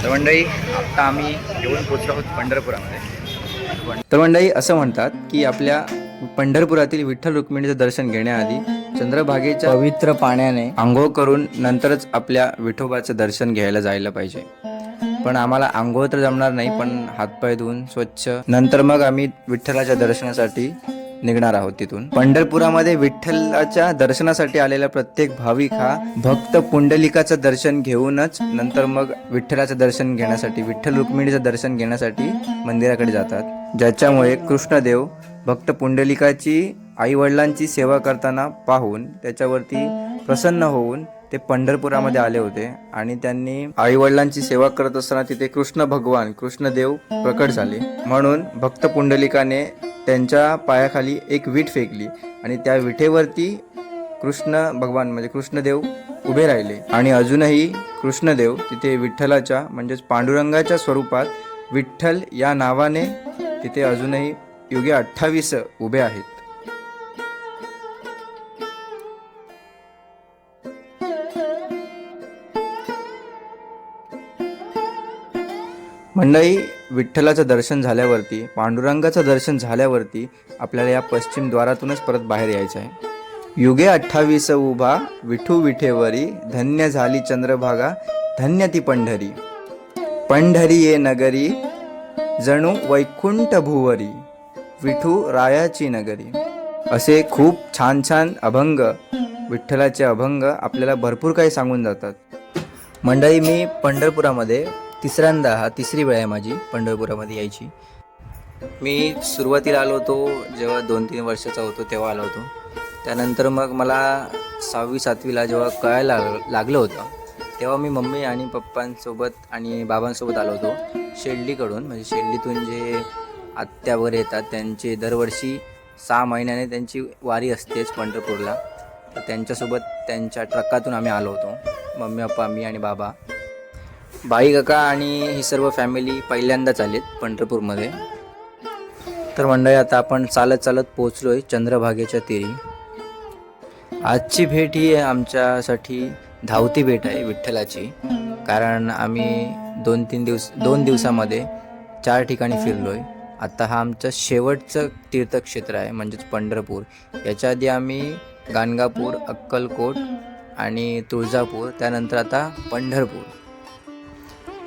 तर मंडळी आता आम्ही येऊन पोचलो आहोत पंढरपुरामध्ये. तर मंडळी असं म्हणतात की आपल्या पंढरपुरातील विठ्ठल रुक्मिणीचं दर्शन घेण्याआधी चंद्रभागेच्या पवित्र पाण्याने आंघोळ करून नंतरच आपल्या विठोबाचं दर्शन घ्यायला जायला पाहिजे. पण आम्हाला आंघोळ तर जमणार नाही, पण हातपाय धुवून स्वच्छ नंतर मग आम्ही विठ्ठलाच्या दर्शनासाठी निघणार आहोत. तिथून पंढरपुरामध्ये विठ्ठलाच्या दर्शनासाठी आलेला प्रत्येक भाविक हा भक्त पुंडलिकाचं दर्शन घेऊनच नंतर मग विठ्ठलाचं दर्शन घेण्यासाठी, विठ्ठल रुक्मिणीचं दर्शन घेण्यासाठी मंदिराकडे जातात. ज्याच्यामुळे कृष्णदेव भक्त पुंडलिकाची आई वडिलांची सेवा करताना पाहून त्याच्यावरती प्रसन्न होऊन ते पंढरपुरामध्ये आले होते आणि त्यांनी आई वडिलांची सेवा करत असताना तिथे कृष्ण भगवान, कृष्णदेव प्रकट झाले. म्हणून भक्त पुंडलिकाने त्यांच्या पायाखाली एक वीट फेकली आणि त्या विटेवरती कृष्ण भगवान म्हणजे कृष्णदेव उभे राहिले. आणि अजूनही कृष्णदेव तिथे विठ्ठलाच्या म्हणजेच पांडुरंगाच्या स्वरूपात विठ्ठल या नावाने तिथे अजूनही युगे 28 उभे आहेत. मंडळी, विठ्ठलाचं दर्शन झाल्यावरती, पांडुरंगाचं दर्शन झाल्यावरती आपल्याला या पश्चिम द्वारातूनच परत बाहेर यायचं आहे. युगे 28 उभा विठू विठेवरी, धन्य झाली चंद्रभागा, धन्य ती पंढरी. पंढरी ये नगरी, जणू वैकुंठ भुवरी, विठू रायाची नगरी. असे खूप छान छान अभंग, विठ्ठलाचे अभंग आपल्याला भरपूर काही सांगून जातात. मंडळी, मी पंढरपुरामध्ये तिसरी वेळ आहे माझी पंढरपुरामध्ये यायची. मी सुरुवातीला आलो होतो जेव्हा 2-3 वर्षाचा होतो तेव्हा आलो होतो. त्यानंतर मग मला 6वी-7वीला जेव्हा कळायला लागलं होतं तेव्हा मी मम्मी आणि पप्पांसोबत आणि बाबांसोबत आलो होतो शेर्डीकडून. म्हणजे शेर्डीतून जे आत्या वगैरे येतात त्यांचे दरवर्षी 6 महिन्याने त्यांची वारी असतेच पंढरपूरला. तर त्यांच्यासोबत त्यांच्या ट्रकातून आम्ही आलो होतो. मम्मी पप्पा, मी आणि बाबा, बाई काका आणि ही सर्व फॅमिली पहिल्यांदाच आलेत पंढरपूरमध्ये. तर मंडळी, आता आपण चालत चालत पोचलो आहे चंद्रभागेच्या तीरी. आजची भेट ही आमच्यासाठी धावती भेट आहे विठ्ठलाची, कारण आम्ही 2 दिवसामध्ये 4 ठिकाणी फिरलो आहे. आता हा आमचं शेवटचं तीर्थक्षेत्र आहे म्हणजेच पंढरपूर. याच्या आधी आम्ही गाणगापूर, अक्कलकोट आणि तुळजापूर, त्यानंतर आता पंढरपूर.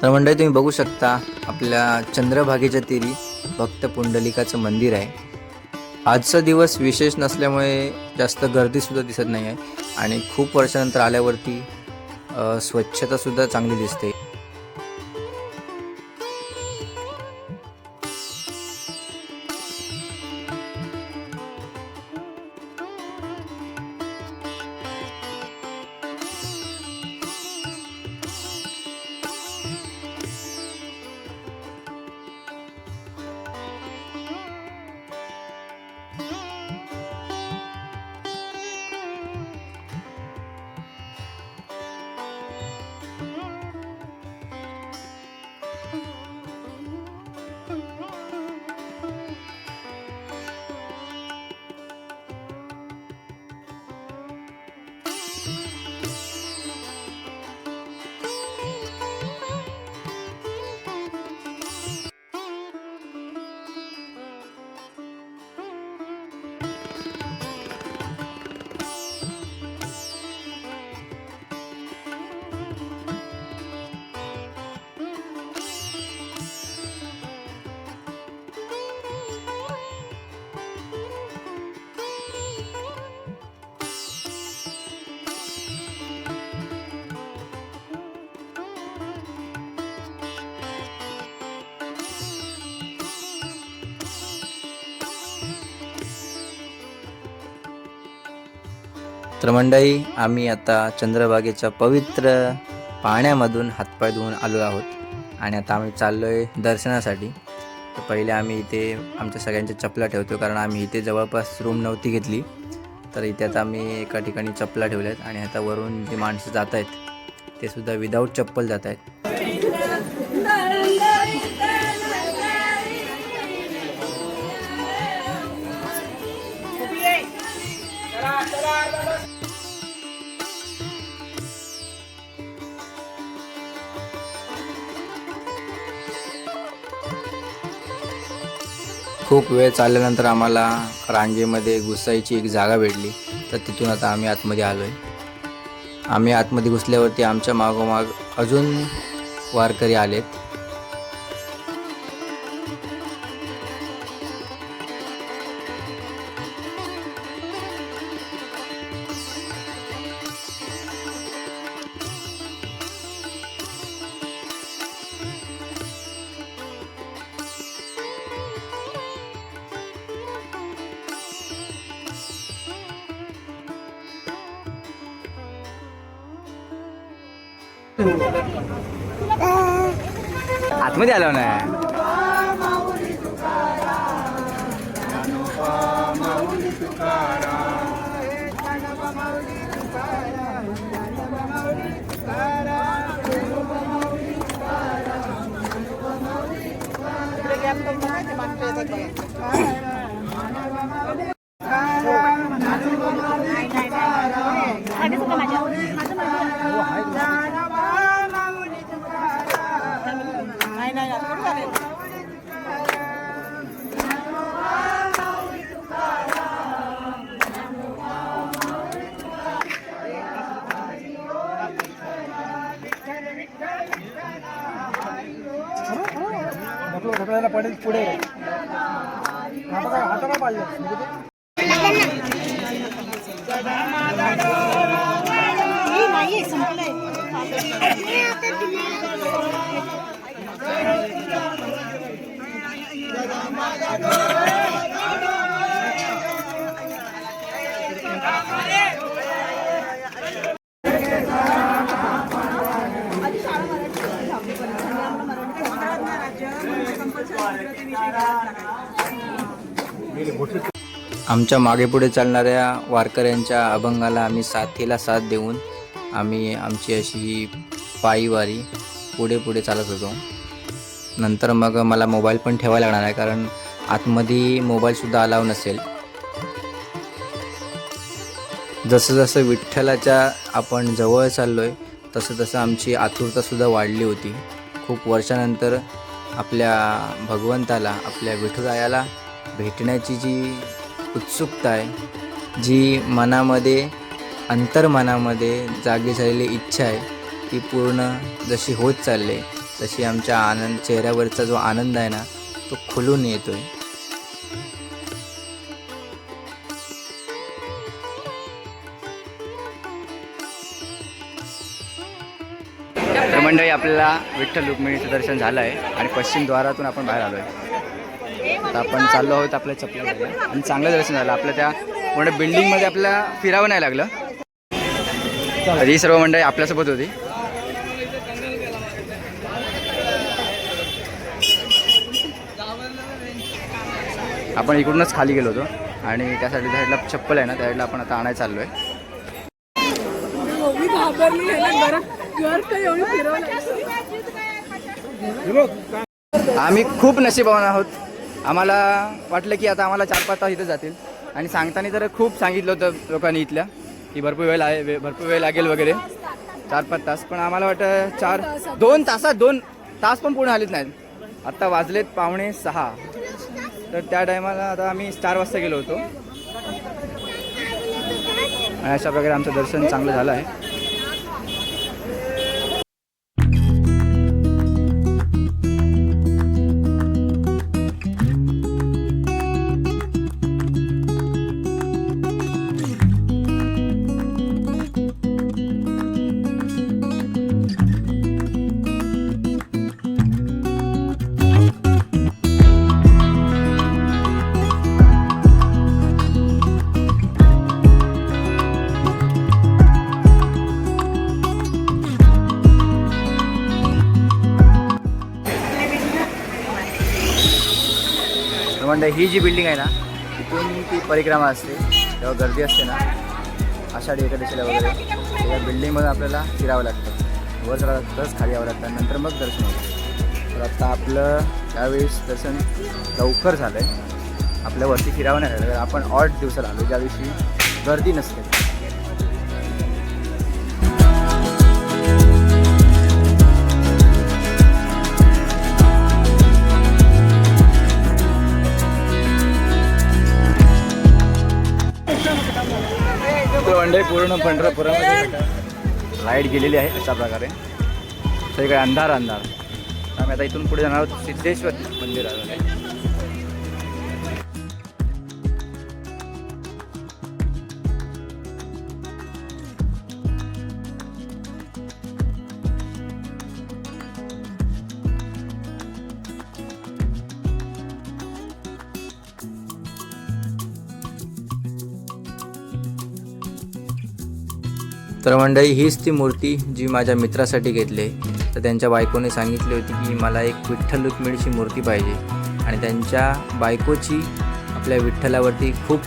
तर मंडळी, तुम्ही बघू शकता आपल्या चंद्रभागेच्या तीरी भक्त पुंडलिकाचं मंदिर आहे. आजचा दिवस विशेष नसल्यामुळे जास्त गर्दीसुद्धा दिसत नाही आहे आणि खूप वर्षानंतर आल्यावरती स्वच्छतासुद्धा चांगली दिसते. तर मंडळी, आम्ही आता चंद्रभागेच्या पवित्र पाण्यामधून हातपाय धुवून आलो आहोत आणि आता आम्ही चाललो आहे दर्शनासाठी. तर पहिले आम्ही इथे आमच्या सगळ्यांच्या चपला ठेवतो, कारण आम्ही इथे जवळपास रूम नव्हती घेतली. तर इथे आता आम्ही एका ठिकाणी चपला ठेवल्या आहेत आणि आता वरून जी माणसं जात आहेत ते सुद्धा विदाऊट चप्पल जात आहेत. खूप वेळ चालल्यानंतर आम्हाला रांगेमध्ये घुसायची एक जागा भेटली, तर तिथून आता आम्ही आतमध्ये आलो आहे. आम्ही आतमध्ये घुसल्यावरती आमच्या मागोमाग अजून वारकरी आलेत. आतमध्ये आलो ना. पडेल पुढे हाता पाडलं नाही संपलंय. आमच्या मागे पुढे चालणाऱ्या वारकऱ्यांच्या अभंगाला आम्ही साथीला साथ देऊन आम्ही आमची अशी ही पायीवारी पुढे पुढे चालत होतो. नंतर मग मला मोबाईल पण ठेवायला लागणार आहे, कारण आतमध्ये मोबाईलसुद्धा अलाव नसेल. जसं जसं विठ्ठलाच्या आपण जवळ चाललो आहे तसं तसं आमची आतुरतासुद्धा वाढली होती. खूप वर्षानंतर आपल्या भगवंताला, आपल्या विठुरायाला भेटण्याची जी उत्सुकता आहे, जी मनामध्ये अंतर्मनामध्ये जागी झालेली इच्छा आहे, ती पूर्ण जशी होत चालली तशी आमच्या चेहऱ्यावरचा जो आनंद आहे ना, तो खुलून येतो आहे. तर मंडळी, आपल्याला विठ्ठल रुक्मिणीचं दर्शन झालं आहे आणि पश्चिम द्वारातून आपण बाहेर आलो आहे. आता आपण चाललो आहोत आपल्या चपल्यामध्ये आणि चांगलं दर्शन झालं. आपल्या त्या पूर्ण बिल्डिंगमध्ये आपल्याला फिरावं नाही लागलं. ही सर्व मंडळी आपल्यासोबत होती. आपण इकडूनच खाली गेलो होतो आणि त्या साईडला चप्पल आहे ना, त्या साईडला आपण आता आणायला चाललो आहे. आम्ही खूप नशीबवान आहोत. आम्हाला वाटलं की आता आम्हाला 4-5 तास इथं जातील आणि सांगताना तर खूप सांगितलं होतं लोकांनी इथल्या की भरपूर वेळ लागेल वगैरे, 4-5 तास. पण आम्हाला वाटतं 2 तास पण पूर्ण आलेच नाहीत. आत्ता वाजलेत 5:45. तर त्या टायमाला आता आम्ही 4 वाजता गेलो होतो आणि अशा प्रकारे आमचं दर्शन चांगलं झालं आहे. म्हणजे ही जी बिल्डिंग आहे ना, तिथून ती परिक्रमा असते तेव्हा गर्दी असते ना, आषाढी एकादशीला वगैरे, या बिल्डिंगमध्ये आपल्याला फिरावं लागतं. वर चढतच खाली यावं लागतं, नंतर मग दर्शन होतं. तर आता आपलं त्यावेळेस दर्शन लवकर झालं आहे. आपल्यावरती फिरावं नाही लागलं. आपण 8 दिवसाला आलो, ज्या दिवशी गर्दी नसते. मंडळी पूर्ण पंढरपुरामध्ये लाईट गेलेली आहे अशा प्रकारे सगळीकडे अंधार अंधार. आम्ही आता इथून पुढे जाणार आहोत सिद्धेश्वर मंदिराला. तर मंडळी हीच ती मूर्ती जी माझ्या मित्रासाठी घेतली. तर त्यांच्या बायकोने सांगितली होती की मला एक विठ्ठल रुक्मिणीची मूर्ती पाहिजे आणि त्यांच्या बायकोची आपल्या विठ्ठलावरती खूप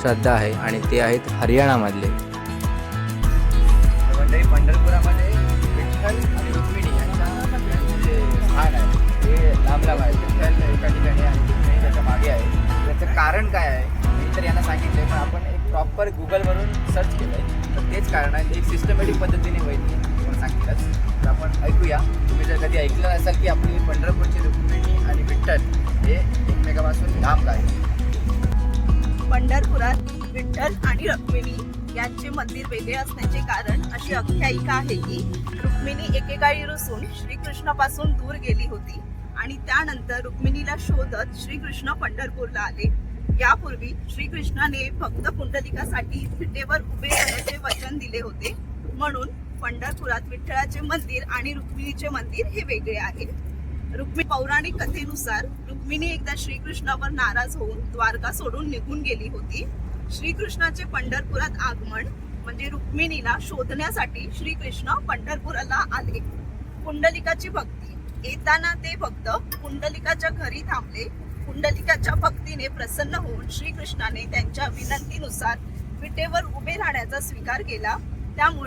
श्रद्धा आहे आणि ते आहेत हरियाणामधले. मंडळी पंढरपुरामध्ये विठ्ठल आणि रुक्मिणी यांच्या जे स्थान आहे ते लांब लांब आहे. विठ्ठल एका ठिकाणी आणि रुक्मिणी त्याच्या मागे आहे. त्याचं कारण काय आहे मी तर यांना सांगितलं पण आपण एक प्रॉपर गुगलवरून सर्च केलं आहे तर तेच कारण आहे. एक सिस्टमॅटिक पद्धतीने होईल म्हणून सांगितलंच. तर आपण ऐकूया. तुम्ही जर कधी ऐकलं नसाल की आपली पंढरपूरची रुक्मिणी आणि विठ्ठल हे एकमेकापासून लांब आहे. पंढरपुरात विठ्ठल आणि रुक्मिणी यांचे मंदिर वेगळे असण्याचे कारण अशी आख्यायिका आहे की रुक्मिणी एकेकाळी रुसून श्रीकृष्णापासून दूर गेली होती आणि त्यानंतर रुक्मिणीला शोधत श्रीकृष्ण पंढरपूरला आले. यापूर्वी श्रीकृष्णाने भक्त पुंडलिकासाठी विटेवर उभे राहण्याचे वचन दिले होते म्हणून पंढरपुरात विठ्ठलाचे मंदिर आणि रुक्मिणीचे मंदिर हे वेगळे आहे. रुक्मिणी पौराणिक कथेनुसार रुक्मिणी एकदा श्रीकृष्णावर नाराज होऊन द्वारका सोडून निघून गेली होती. श्रीकृष्णाचे पंढरपुरात आगमन म्हणजे रुक्मिणीला शोधण्यासाठी श्रीकृष्ण पंढरपुराला आले. पुंडलिकाची भक्ती येताना ते भक्त पुंडलिकाच्या घरी थांबले. पुंडलिकाच्या भक्तीने प्रसन्न होऊन श्रीकृष्णाने त्यांच्या विनंतीनुसार विटेवर उभे राहण्याचा स्वीकार केला. त्यामुळे